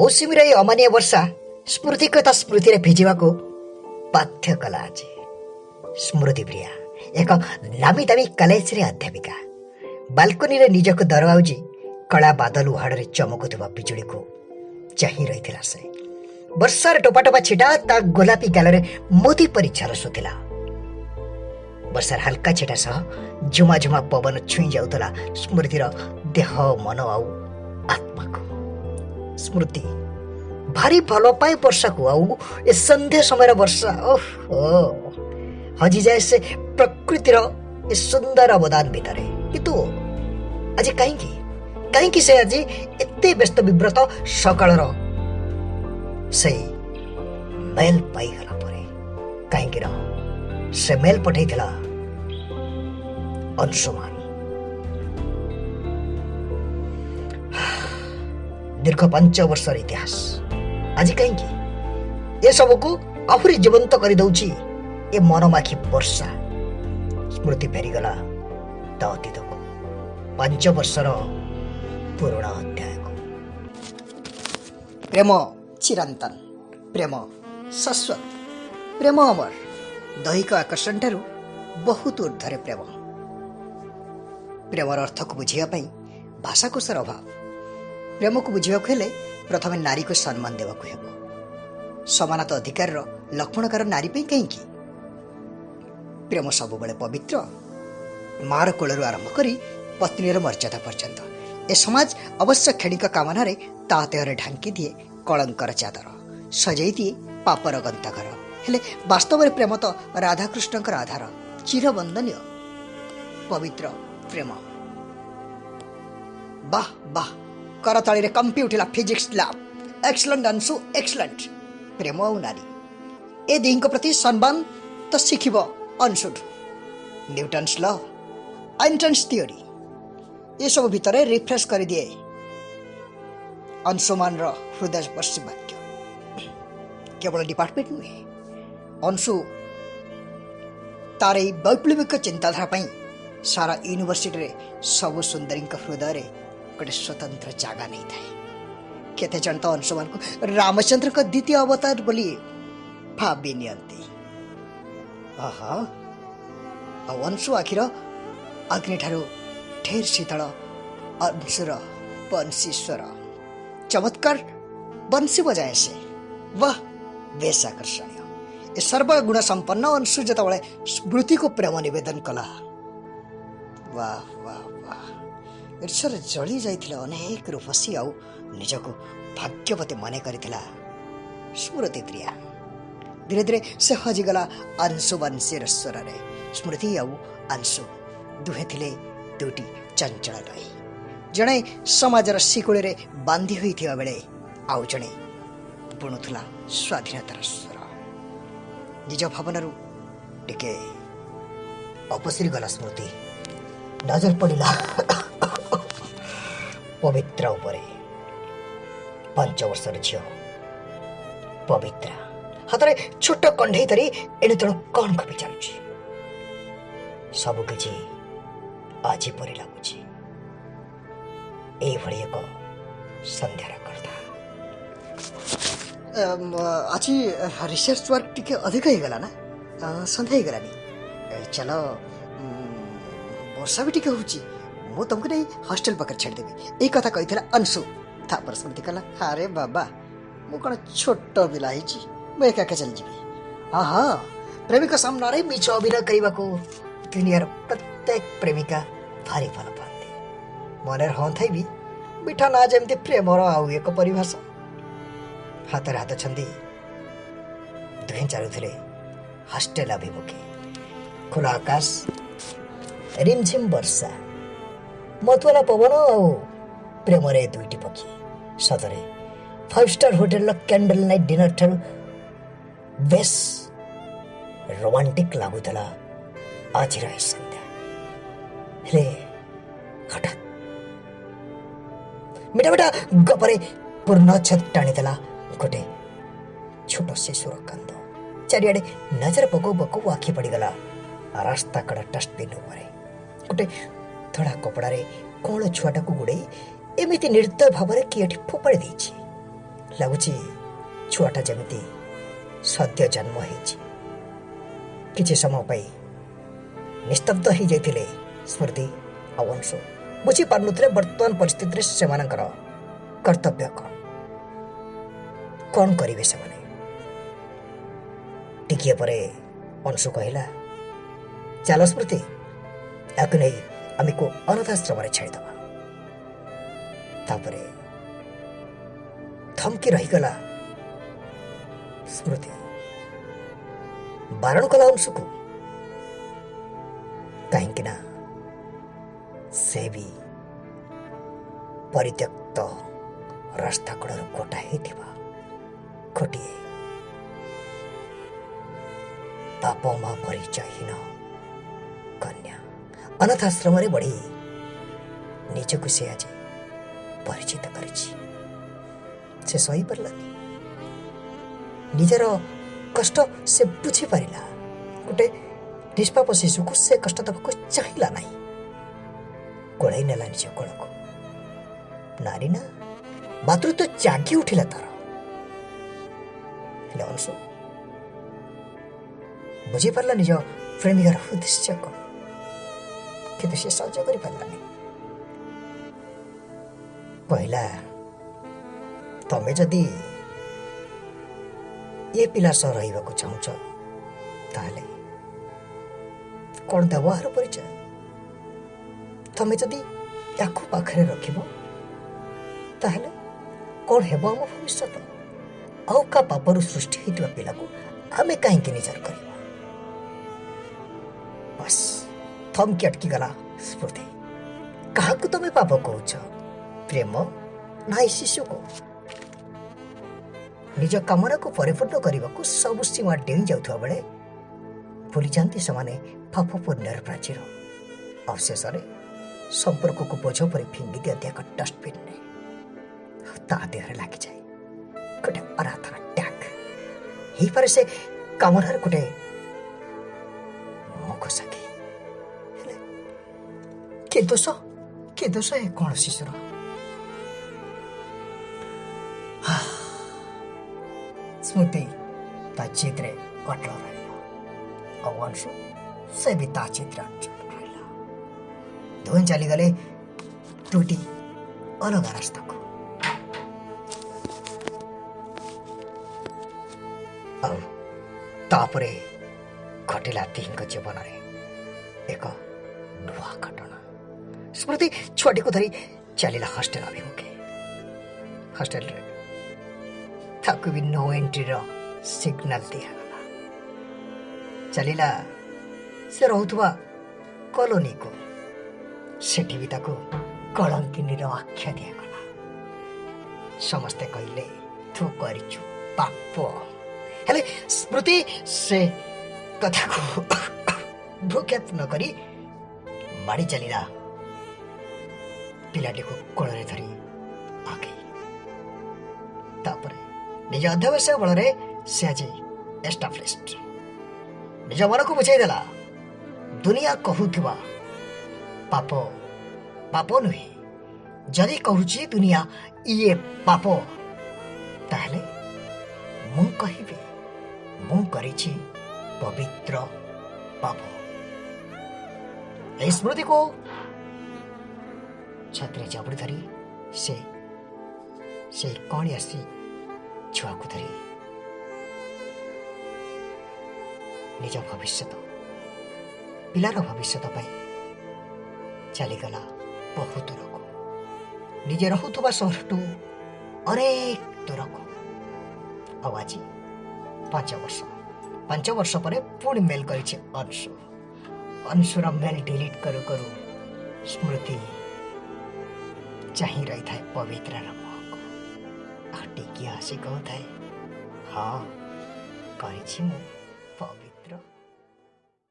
मौसुमीर ए अमानिया वर्षा स्मृति को स्मृति भिजा को बाध्य कला आज। स्मृति प्रिया एक नामी दामी कॉलेज रे अध्यापिका बालकनी रे निजक दरवाउजी कला बादल उहाड़ चमकुवा बिजुड़ी को चाही रही से वर्षार टोपा टोपा छिटा ता गोलापी गाल मोदी परी झलसुला। वर्षार हल्का छिटा सह झुमा झुमा पवन छुई जाउतला स्मृतिर देह मन आउ आत्मा को। स्मृति भारी भल पाए वर्षा को आउ ए संध्या समय वर्षा ओहो हजि जाए से प्रकृतिर ए सुंदर अवदान भितर। किंतु आज कहीं से आज एते व्यस्त विव्रत सकाळर से मेल पाईगला परे कहीं से मेल पठैथिला अंशुमान। दीर्घ 5 वर्षर इतिहास आज कहीं सब को आहरी जीवंत कर दउची ए मनमाखी वर्षा। स्मृति फेरीगला ता अतीत को 5 वर्षर पुराणा अध्याय को। प्रेम चिरंतन, प्रेम शाश्वत, प्रेम अमर, दैहिक आकर्षण ठारू बहुत ऊर्ध्वरे प्रेम। प्रेमर अर्थ को बुझिया पई भाषाकोशर अभाव। प्रेम को बुझा हेले प्रथम नारी को सम्मान देवाक हेब। समानता अधिकार लक्ष्मणकार नारी पे कहीं प्रेम सब बड़े पवित्र। मार कोलरू आरंभ करी पत्नीर मर्यादा पर्यंत ए समाज अवश्य क्षणिक कामना ता देहरे ढांकी दिए कलंकर चादर, सजई दिए पापर गंताघर। हेले वास्तव में प्रेम तो राधाकृष्णकर आधार, चिरबंदनीय पवित्र प्रेम। वाह वाह करताली रे कंपी उठिला physics lab. Excellent Anshu excellent. प्रेम और नारी ए दी प्रति सम्मान तो शिखिब अंशुठ। न्यूटन्स लॉ, आइंस्टाइन्स थ्योरी ये सब भितर रिफ्रेश कर दिए अंशुमान हृदय स्पर्शी वाक्य। केवल डिपार्टमेंट नुहे अंशु तार वैप्लविक चिंताधारा पई सारा यूनिवर्सिटी रे सब सुंदरी हृदय गोटे स्वतंत्र जगह नहीं थाए। केते जन तो अंशुमान को रामचंद्र का द्वितीय अवतार बोली भावी नियंती। आहा अंशु आखिर अग्नि ठारू ठेर शीतल अंशुर बंशीश्वर चमत्कार बंशी बजाए से वाह बेस आकर्षणीय। सर्वगुण संपन्न अंशु जतबले स्मृति को प्रेम निवेदन कला। वाह वाह वाह ईर्षर जली जाइथिला अनेक रूपसी आउ निजको भाग्यवती मन करिथिला स्मृति प्रिया। धीरे धीरे से हजिगला अंशु वंशीर स्वर रे। स्मृति आउ अंशु दुहे थिले दुटी चंचल लई। जणे समाजर शिकुड़ी रे बांधी होइथिबा बेले आउ जणे बुणुथुला स्वाधीनतार स्वर। निज भावनारू टिके अपसरी गला स्मृति। नजर पड़िला पवित्र उपरे। 5 वर्षर झील पवित्र हाथ में छोट कंढई धरी एणु तेणु कौन को विचारुची। सबकि आज परी लगुच एक संध्यार करता। आज रिसर्च वर्क टिके अधिक हो गला ना संध्या हो गलानी। चलो वर्षा भी टिके होची मु तुमको नहीं हॉस्टल पाकर छाड़देवी। एक कथा कही अंशु तापर स्मृति कला अरे बाबा मु कौन छोट पिला मुझे एका चल जी। हाँ प्रेमिका सामने मिछ अभिनय करने को दुनियार प्रत्येक प्रेमिका भारी भल पाती। मन हाँ थी भी मिठा ना जमी प्रेमर आउ एक परिभाषा। हाथ हाथ छंदी दुहें चालुले हॉस्टेल अभिमुखी। खुला आकाश, रिमझिम वर्षा, मतवाला पवन आउ प्रेम रे दुईटी पक्षी। सतरे 5 star hotel candle night dinner ठारू बेस रोमांटिक लगुला आज संध्या। हेले हठात मिठा मिठा गपरे पूर्ण छत टाणीदेला गोटे छोट शिशुर कांद। चारिआडे नजर पकौ पकौ आखि पड़गला रास्ता कड़ा डस्टबिन गोटे धड़ा कपड़े कौन छुआटा को गुड़े एमती निर्दय भाव किए फोपाड़ी देछि। ଲାଗୁଛି ଛୁଆଟା ଯେମିତି ସଦ୍ୟ ଜନ୍ମ ହେଇଛି। କିଛି ସମୟ ପାଇଁ ନିସ୍ତବ୍ଧ ହେଇଯାଇଥିଲେ ସ୍ମୃତି ଆଉ ଅଂଶୁ। ବୁଝିପାରୁନଥିଲେ ବର୍ତ୍ତମାନ ପରିସ୍ଥିତିରେ ସେମାନଙ୍କର କର୍ତ୍ତବ୍ୟ କ'ଣ କରିବେ ସେମାନେ। ଟିକିଏ ପରେ ଅଂଶୁ କହିଲା, ଚାଲ ସ୍ମୃତି, ୟାକୁ ନେଇ ଆମକୁ ଅନାଥାଶ୍ରମରେ ଛାଡ଼ିଦେବା। ତାପରେ ଥମକି ରହିଗଲା ସ୍ମୃତି। ବାରଣ କଲା ଅଂଶୁକୁ, କାହିଁକି ନା ସେ ବି ପରିତ୍ୟକ୍ତ ରାସ୍ତା କଡ଼ରୁ କଟା ହେଇଥିବା ଗୋଟିଏ ବାପ ମା ପରିଚୟହୀନ କନ୍ୟା। ଅନାଥାଶ୍ରମରେ ବଢ଼ି ନିଜକୁ ସେ ଆଜି ପରିଚିତ କରିଛି। ସେ ସହିପାରିଲାନି, ନିଜର କଷ୍ଟ ସେ ବୁଝିପାରିଲା। ଗୋଟେ ନିଷ୍ପାପ ଶିଶୁକୁ ସେ କଷ୍ଟ ଦେବାକୁ ଚାହିଁଲା ନାହିଁ। ଗୋଳେଇ ନେଲା ନିଜ କୋଳକୁ। ନାରୀ ନା, ମାତୃତ୍ୱ ଜାଗି ଉଠିଲା ତାର। ହେଲେ ଅଂଶୁ ବୁଝିପାରିଲା ନିଜ ପ୍ରେମିକାର ଉଦ୍ଦେଶ୍ୟ କ'ଣ, କିନ୍ତୁ ସେ ସହ୍ୟ କରିପାରିଲାନି। କହିଲା, ତମେ ଯଦି ଏ ପିଲା ସହ ରହିବାକୁ ଚାହୁଁଛ ତାହେଲେ କ'ଣ ବ୍ୟବହାର ପରିଚୟ? ତମେ ଯଦି ୟାକୁ ପାଖରେ ରଖିବ ତାହେଲେ କ'ଣ ହେବ ଆମ ଭବିଷ୍ୟତ? ଆଉ କାହା ପାପରୁ ସୃଷ୍ଟି ହେଇଥିବା ପିଲାକୁ ଆମେ କାହିଁକି ନିଜର କରିବା? ବାସ୍ ଥମକି ଅଟକିଗଲା ସ୍ମୃତି। କାହାକୁ ତମେ ପାପ କହୁଛ? ପ୍ରେମ ନା ଏ ଶିଶୁକୁ? ନିଜ କାମନାକୁ ପରିପୂର୍ଣ୍ଣ କରିବାକୁ ସବୁ ସୀମା ଡେଇଁ ଯାଉଥିବା ବେଳେ ଭୁଲିଯାନ୍ତି ସେମାନେ ପାପ ପୁଣ୍ୟର ପ୍ରାଚୀର। ଅବଶେଷରେ ସମ୍ପର୍କକୁ ବୋଝ ପରି ଫିଙ୍ଗି ଦିଅନ୍ତି ଏକ ଡଷ୍ଟବିନ୍ରେ। ତା ଦେହରେ ଲାଗିଯାଏ ଗୋଟେ ଅନାଥର ଟ୍ୟାଗ। ହେଇପାରେ ସେ କାମନାର ଗୋଟେ ମୁଖ ସାକ୍ଷୀ। ହେଲେ କି ଦୋଷ ଏ କ'ଣ ଶିଶୁର? ସ୍ମୃତି ତା ଚିତ୍ରେ ଅଟଳ ରହିଲା, ଆଉ ଅଂଶୁ ସେ ବି ତା ଚିତ୍ରେ ଅଟଳ ରହିଲା। ଦୁହେଁ ଚାଲିଗଲେ ଦୁଇଟି ଅଲଗା ରାସ୍ତାକୁ। ଆଉ ତାପରେ ଘଟିଲା ତିହିଙ୍କ ଜୀବନରେ ଏକ ନୂଆ ଘଟଣା। ସ୍ମୃତି ଛୁଆଟିକୁ ଧରି ଚାଲିଲା ହଷ୍ଟେଲ ଅଭିମୁଖେ। ହଷ୍ଟେଲରେ ତାକୁ ବି ନୋ ଏଣ୍ଟ୍ରିର ସିଗ୍ନାଲ ଦିଆଗଲା। ଚାଲିଲା ସେ ରହୁଥିବା କଲୋନୀକୁ। ସେଠି ବି ତାକୁ କଳଙ୍କିନୀର ଆଖ୍ୟା ଦିଆଗଲା। ସମସ୍ତେ କହିଲେ, ତୁ କରିଛୁ ପାପ। ହେଲେ ସ୍ମୃତି ସେ କଥାକୁ ଭ୍ରୁକ୍ଷେପ ନ କରି ମାଡ଼ି ଚାଲିଲା ପିଲାଟିକୁ କୋଳରେ ଧରି ଆଗେଇ। ତାପରେ ନିଜ ଅଧ୍ୟାବସାୟ ବଳରେ ସେ ଆଜି ଏଷ୍ଟାବ୍ଲିଶ୍ଡ। ନିଜ ମନକୁ ବୁଝାଇ ଦେଲା, ଦୁନିଆ କହୁଥିବା ପାପ ପାପ ନୁହେଁ। ଯଦି କହୁଛି ଦୁନିଆ ଇଏ ପାପ, ତାହେଲେ ମୁଁ କହିବି ମୁଁ କରିଛି ପବିତ୍ର ପାପ। ଏହି ସ୍ମୃତିକୁ ଛାତିରେ ଜାବୁଡ଼ି ଧରି ସେ କଣି ଆସି ଛୁଆକୁ ଧରି ନିଜ ଭବିଷ୍ୟତ, ପିଲାର ଭବିଷ୍ୟତ ପାଇଁ ଚାଲିଗଲା ବହୁ ଦୂରକୁ। ନିଜେ ରହୁଥିବା ସହରଠୁ ଅନେକ ଦୂରକୁ। ଆଉ ଆଜି 5 ବର୍ଷ ପରେ ପୁଣି ମେଲ୍ କରିଛି ଅଂଶୁ। ଅଂଶୁର ମେଲ୍ ଡିଲିଟ୍ କରୁ କରୁ ସ୍ମୃତି ଚାହିଁ ରହିଥାଏ ପବିତ୍ରର ମୁହଁକୁ। ଆଉ ଟିକିଏ ହସି କହୁଥାଏ, ହଁ କରିଛି ମୁଁ।